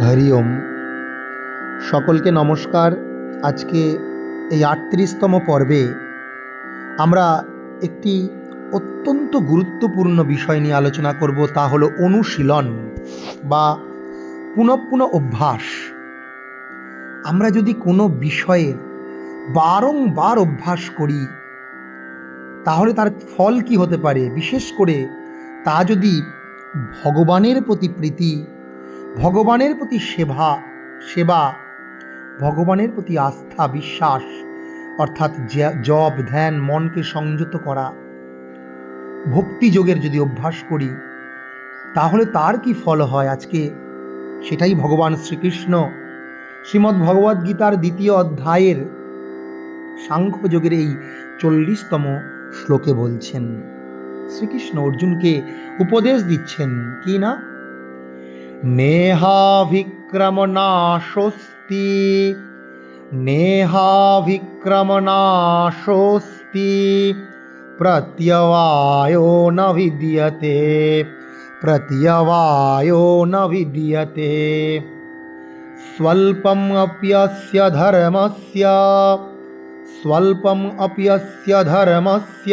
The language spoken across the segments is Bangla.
হরি ওম। সকলকে নমস্কার। আজকে এই ৩৮তম পর্বে আমরা একটি অত্যন্ত গুরুত্বপূর্ণ বিষয় নিয়ে আলোচনা করব, তা হলো অনুশীলন বা পুনঃ অভ্যাস। আমরা যদি কোনো বিষয়ের বারংবার অভ্যাস করি তাহলে তার ফল কি হতে পারে, বিশেষ করে তা যদি ভগবানের প্রতি প্রীতি, ভগবানের প্রতি সেবা, ভগবানের প্রতি আস্থা বিশ্বাস, অর্থাৎ জপ ধ্যান, মনকে সংযত করা, ভক্তি যোগের যদি অভ্যাস করি তাহলে তার কি ফল হয়, আজকে সেটাই ভগবান শ্রীকৃষ্ণ শ্রীমদ্ ভগবদ্ গীতার ২য় অধ্যায়ের সাংখ্য যোগের এই ৪০তম শ্লোকে বলছেন। শ্রীকৃষ্ণ অর্জুনকে উপদেশ দিচ্ছেন কি না, নেহাভিক্রমনাশোস্তি নেহাভিক্রমনাশোস্তি প্রত্যবায়ো ন বিদ্যতে প্রত্যবায়ো ন বিদ্যতে স্বল্পম অপ্যস্য ধর্মস্য স্বল্পম অপ্যস্য ধর্মস্য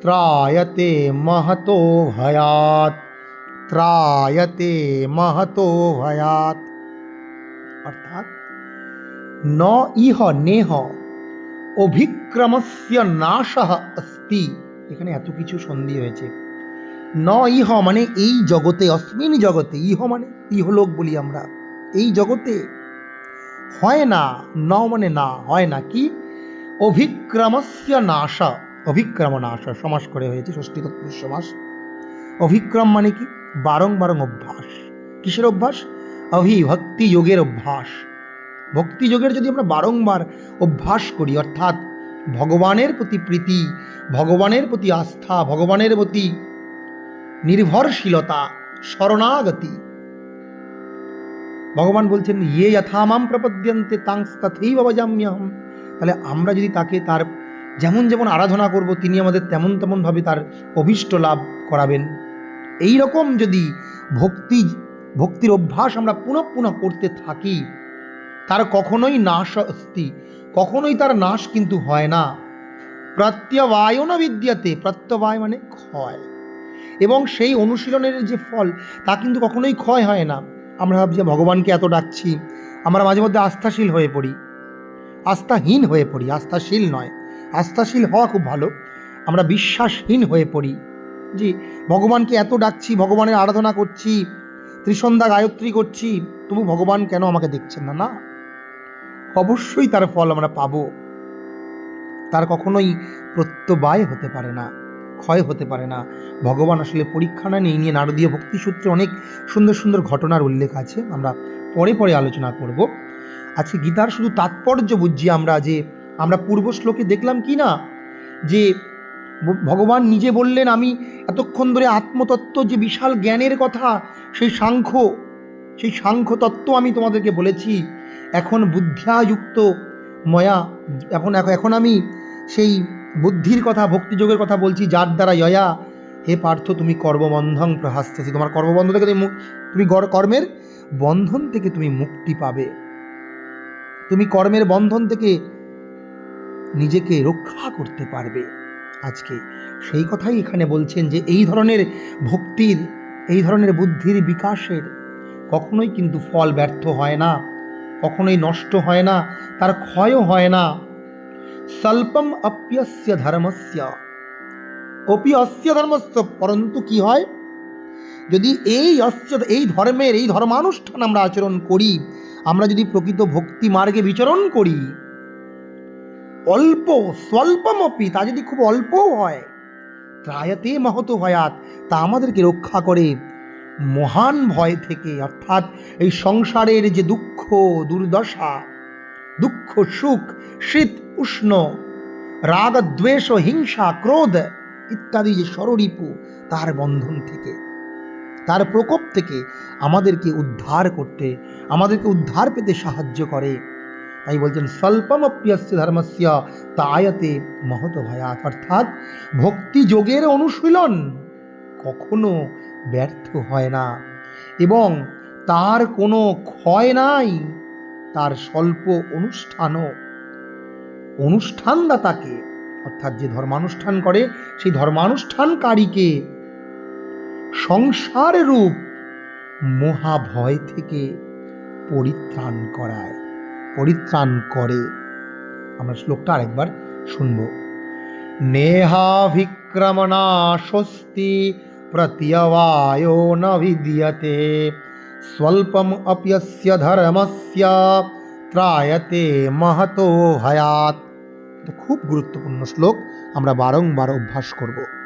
ত্রায়তে মহতো ভয়াৎ ত্রায়তে মহতো ভয়াৎ। অর্থাৎ ন ইহ নেহ অভিক্রমস্য নাশঃ অস্তি। এখানে এত কিছু সন্ধি হয়েছে। ন ইহ মানে এই জগতে, অস্মিন জগতে, ইহ মানে ইহলোক বলি আমরা, এই জগতে হয় না, ন মানে না, হয় না কি, অভিক্রমস্য নাশ, অভিক্রম নাশ সমাস করে হয়েছে, ষষ্ঠী তৎপুরুষ সমাস। অভিক্রম মানে কি, বারংবার অভ্যাস। কিসের অভ্যাস? ভক্তি যোগের অভ্যাস। ভক্তি যোগের যদি আমরা বারংবার অভ্যাস করি, অর্থাৎ ভগবানের প্রতি প্রীতি, ভগবানের প্রতি আস্থা, ভগবানের প্রতি নির্ভরশীলতা, শরণাগতি। ভগবান বলছেন ইয়ে যথা মাম প্রপদ্যন্তে তাংস্তথৈব ভজাম্যহম। তাহলে আমরা যদি তাকে তার যেমন যেমন আরাধনা করব, তিনি আমাদের তেমন তেমন ভাবে তার অভীষ্ট লাভ করাবেন। এই রকম যদি ভক্তির অভ্যাস আমরা পুনঃ করতে থাকি, তার কখনোই নাশ অস্তি, কখনোই তার নাশ কিন্তু হয় না। প্রত্যবায় না বিদ্যতে, প্রত্যবায় মানে ক্ষয়, এবং সেই অনুশীলনের যে ফল তা কিন্তু কখনোই ক্ষয় হয় না। আমরা ভাবছি ভগবানকে এত ডাকছি, আমরা মাঝে মধ্যে আস্থাশীল হয়ে পড়ি, আস্থাহীন হয়ে পড়ি, আস্থাশীল নয়, আস্থাশীল হওয়া খুব ভালো, আমরা বিশ্বাসহীন হয়ে পড়ি। জি, ভগবানকে এত ডাকছি, ভগবানের আরাধনা করছি, ত্রিসন্ধ্যা গায়ত্রী করছি, তবু ভগবান কেন আমাকে দেখছেন না? না, অবশ্যই তার ফল আমরা পাবো। তার কখনোই প্রত্যবায় হতে পারে না, ক্ষয় হতে পারে না। ভগবান আসলে পরীক্ষা নেন। এই নিয়ে নারদীয় ভক্তি সূত্রে অনেক সুন্দর সুন্দর ঘটনার উল্লেখ আছে, আমরা পরে পরে আলোচনা করব। আজকে গীতার শুধু তাৎপর্য বুঝছি আমরা, যে আমরা পূর্ব শ্লোকে দেখলাম কি না, যে ভগবান নিজে বললেন আমি এতক্ষণ ধরে আত্মতত্ত্ব, যে বিশাল জ্ঞানের কথা, সেই সাংখ্য তত্ত্ব আমি তোমাদেরকে বলেছি, এখন বুদ্ধ্যাযুক্ত ময়া, এখন আমি সেই বুদ্ধির কথা, ভক্তিযোগের কথা বলছি, যার দ্বারা ইয়া হে পার্থ তুমি কর্মবন্ধং প্রহাস্যসি, তোমার কর্মবন্ধন থেকে তুমি কর্মের বন্ধন থেকে তুমি মুক্তি পাবে, তুমি কর্মের বন্ধন থেকে নিজেকে রক্ষা করতে পারবে। আজকে সেই কথাই এখানে বলছেন, যে এই ধরনের ভক্তির, এই ধরনের বুদ্ধির বিকাশের কখনোই কিন্তু ফল ব্যর্থ হয় না, কখনোই নষ্ট হয় না, তার ক্ষয়ও হয় না। স্বল্পম অপ্যস্য ধর্মস্য অপি অস্য ধর্মস্য, পরন্তু কি হয়, যদি এই ধর্মের, এই ধর্মানুষ্ঠান আমরা আচরণ করি, আমরা যদি প্রকৃত ভক্তি মার্গে বিচরণ করি, অল্প স্বল্পমপি, তা যদি খুব অল্পও হয়, ত্রায়তে মহতো ভয়াৎ, তা আমাদেরকে রক্ষা করে মহান ভয় থেকে, অর্থাৎ এই সংসারের যে দুঃখ দুর্দশা, দুঃখ সুখ, শীত উষ্ণ, রাগ দ্বেষ হিংসা ক্রোধ ইত্যাদি যে ষড়রিপু, তার বন্ধন থেকে, তার প্রকোপ থেকে আমাদেরকে উদ্ধার পেতে সাহায্য করে। তাই বলছেন স্বল্পমপ্যস্য ধর্মস্য ত্রায়তে মহত ভয়াৎ, অর্থাৎ ভক্তি যোগের অনুশীলন কখনো ব্যর্থ হয় না, এবং তার কোনো ক্ষয় নাই, তার স্বল্প অনুষ্ঠানদাতাকে, অর্থাৎ যে ধর্মানুষ্ঠান করে সেই ধর্মানুষ্ঠানকারীকে সংসার রূপ মহাভয় থেকে পরিত্রাণ করে। আমরা শ্লোকটা আরেকবার শুনব। নেহাভিক্রমণাশস্তি প্রত্যবায়ো ন বিদ্যতে স্বল্পম অপ্যস্য ধর্মস্য ত্রায়তে মহতো ভয়াৎ। এটা খুব গুরুত্বপূর্ণ শ্লোক, আমরা বারংবার অভ্যাস করব।